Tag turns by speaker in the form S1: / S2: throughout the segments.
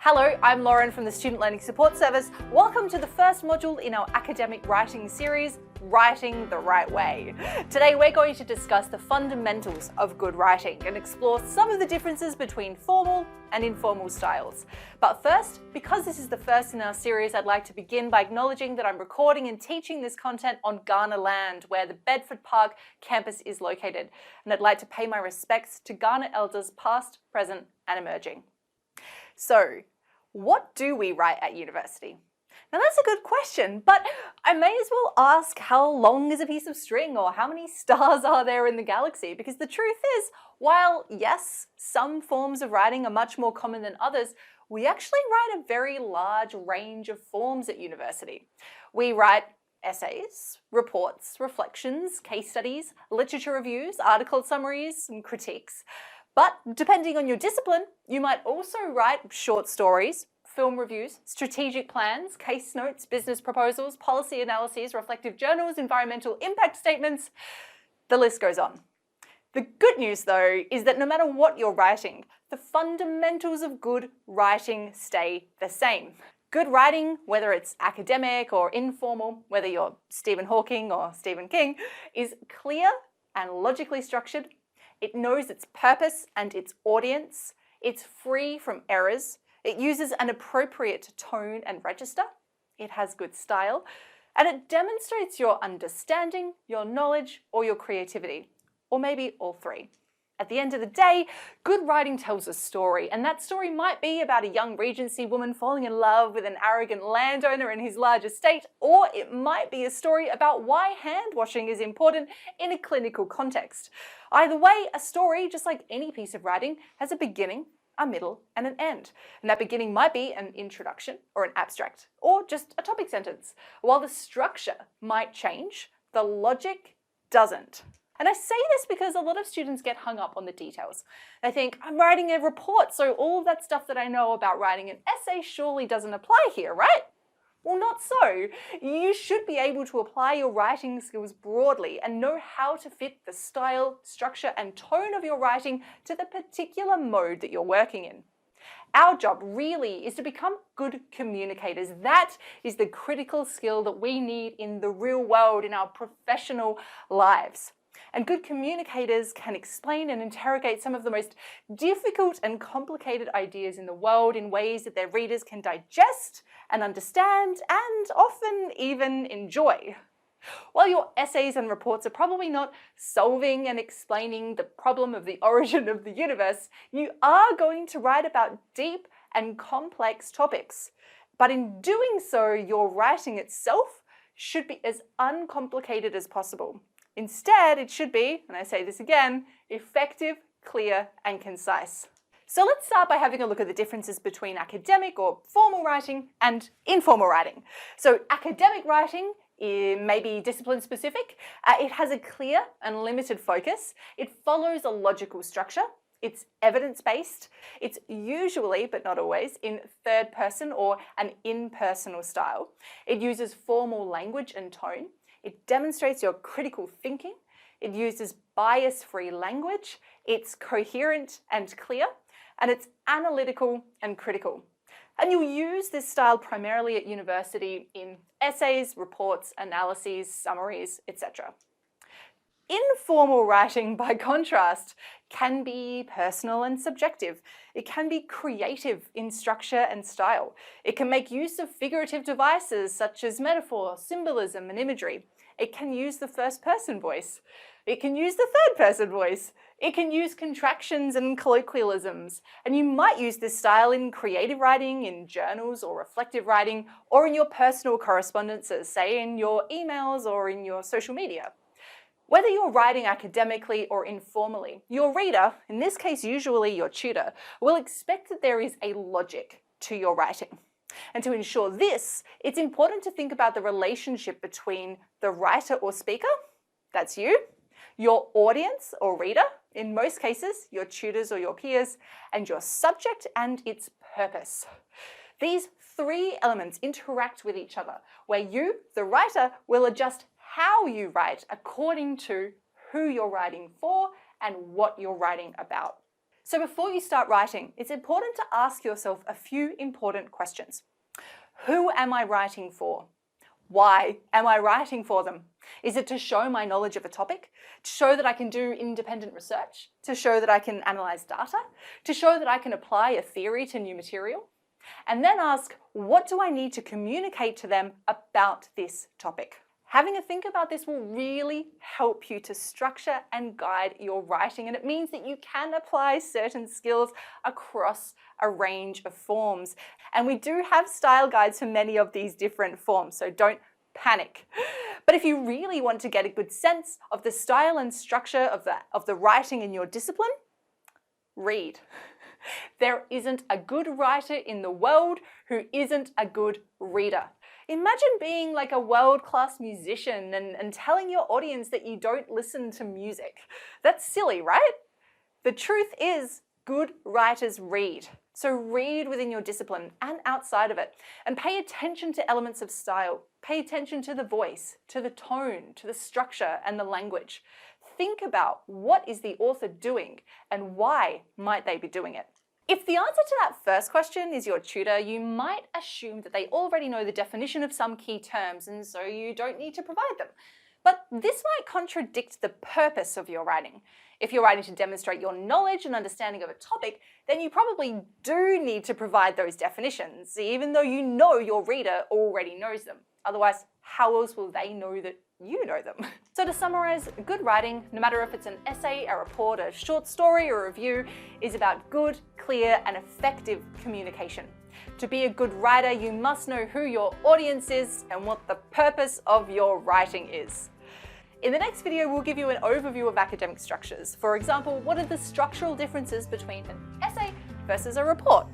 S1: Hello, I'm Lauren from the Student Learning Support Service. Welcome to the first module in our academic writing series, Writing the Right Way. Today we're going to discuss the fundamentals of good writing and explore some of the differences between formal and informal styles. But first, because this is the first in our series, I'd like to begin by acknowledging that I'm recording and teaching this content on Kaurna land, where the Bedford Park campus is located. And I'd like to pay my respects to Kaurna elders past, present, and emerging. So, what do we write at university? Now that's a good question, but I may as well ask how long is a piece of string or how many stars are there in the galaxy? Because the truth is, while yes, some forms of writing are much more common than others, we actually write a very large range of forms at university. We write essays, reports, reflections, case studies, literature reviews, article summaries, and critiques. But depending on your discipline, you might also write short stories, film reviews, strategic plans, case notes, business proposals, policy analyses, reflective journals, environmental impact statements. The list goes on. The good news, though, is that no matter what you're writing, the fundamentals of good writing stay the same. Good writing, whether it's academic or informal, whether you're Stephen Hawking or Stephen King, is clear and logically structured. It knows its purpose and its audience. It's free from errors. It uses an appropriate tone and register. It has good style. And it demonstrates your understanding, your knowledge, or your creativity. Or maybe all three. At the end of the day, good writing tells a story, and that story might be about a young Regency woman falling in love with an arrogant landowner in his large estate, or it might be a story about why hand washing is important in a clinical context. Either way, a story, just like any piece of writing, has a beginning, a middle, and an end. And that beginning might be an introduction or an abstract, or just a topic sentence. While the structure might change, the logic doesn't. And I say this because a lot of students get hung up on the details. They think, I'm writing a report, so all of that stuff that I know about writing an essay surely doesn't apply here, right? Well, not so. You should be able to apply your writing skills broadly and know how to fit the style, structure, and tone of your writing to the particular mode that you're working in. Our job really is to become good communicators. That is the critical skill that we need in the real world, in our professional lives. And good communicators can explain and interrogate some of the most difficult and complicated ideas in the world in ways that their readers can digest and understand and often even enjoy. While your essays and reports are probably not solving and explaining the problem of the origin of the universe, you are going to write about deep and complex topics. But in doing so, your writing itself should be as uncomplicated as possible. Instead, it should be, and I say this again, effective, clear, and concise. So let's start by having a look at the differences between academic or formal writing and informal writing. So academic writing may be discipline specific. It has a clear and limited focus. It follows a logical structure. It's evidence-based. It's usually, but not always, in third person or an impersonal style. It uses formal language and tone. It demonstrates your critical thinking. It uses bias-free language. It's coherent and clear. And it's analytical and critical. And you'll use this style primarily at university in essays, reports, analyses, summaries, etc. Informal writing, by contrast, can be personal and subjective. It can be creative in structure and style. It can make use of figurative devices such as metaphor, symbolism, and imagery. It can use the first-person voice. It can use the third-person voice. It can use contractions and colloquialisms. And you might use this style in creative writing, in journals or reflective writing, or in your personal correspondences, say in your emails or in your social media. Whether you're writing academically or informally, your reader, in this case usually your tutor, will expect that there is a logic to your writing. And to ensure this, it's important to think about the relationship between the writer or speaker, that's you, your audience or reader, in most cases your tutors or your peers, and your subject and its purpose. These three elements interact with each other, where you, the writer, will adjust how you write according to who you're writing for and what you're writing about. So before you start writing, it's important to ask yourself a few important questions. Who am I writing for? Why am I writing for them? Is it to show my knowledge of a topic? To show that I can do independent research? To show that I can analyze data? To show that I can apply a theory to new material? And then ask, what do I need to communicate to them about this topic? Having a think about this will really help you to structure and guide your writing, and it means that you can apply certain skills across a range of forms. And we do have style guides for many of these different forms, so don't panic. But if you really want to get a good sense of the style and structure of the writing in your discipline, read. There isn't a good writer in the world who isn't a good reader. Imagine being like a world-class musician and telling your audience that you don't listen to music. That's silly, right? The truth is, good writers read. So read within your discipline and outside of it, and pay attention to elements of style. Pay attention to the voice, to the tone, to the structure and the language. Think about what is the author doing and why might they be doing it. If the answer to that first question is your tutor, you might assume that they already know the definition of some key terms and so you don't need to provide them. But this might contradict the purpose of your writing. If you're writing to demonstrate your knowledge and understanding of a topic, then you probably do need to provide those definitions, even though you know your reader already knows them. Otherwise, how else will they know that you know them? So to summarize, good writing, no matter if it's an essay, a report, a short story, or a review, is about good, clear, and effective communication. To be a good writer, you must know who your audience is and what the purpose of your writing is. In the next video, we'll give you an overview of academic structures. For example, what are the structural differences between an essay versus a report?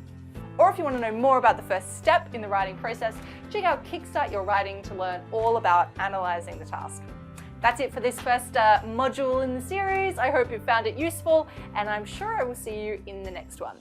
S1: Or if you want to know more about the first step in the writing process, check out Kickstart Your Writing to learn all about analyzing the task. That's it for this first module in the series. I hope you found it useful, and I'm sure I will see you in the next one.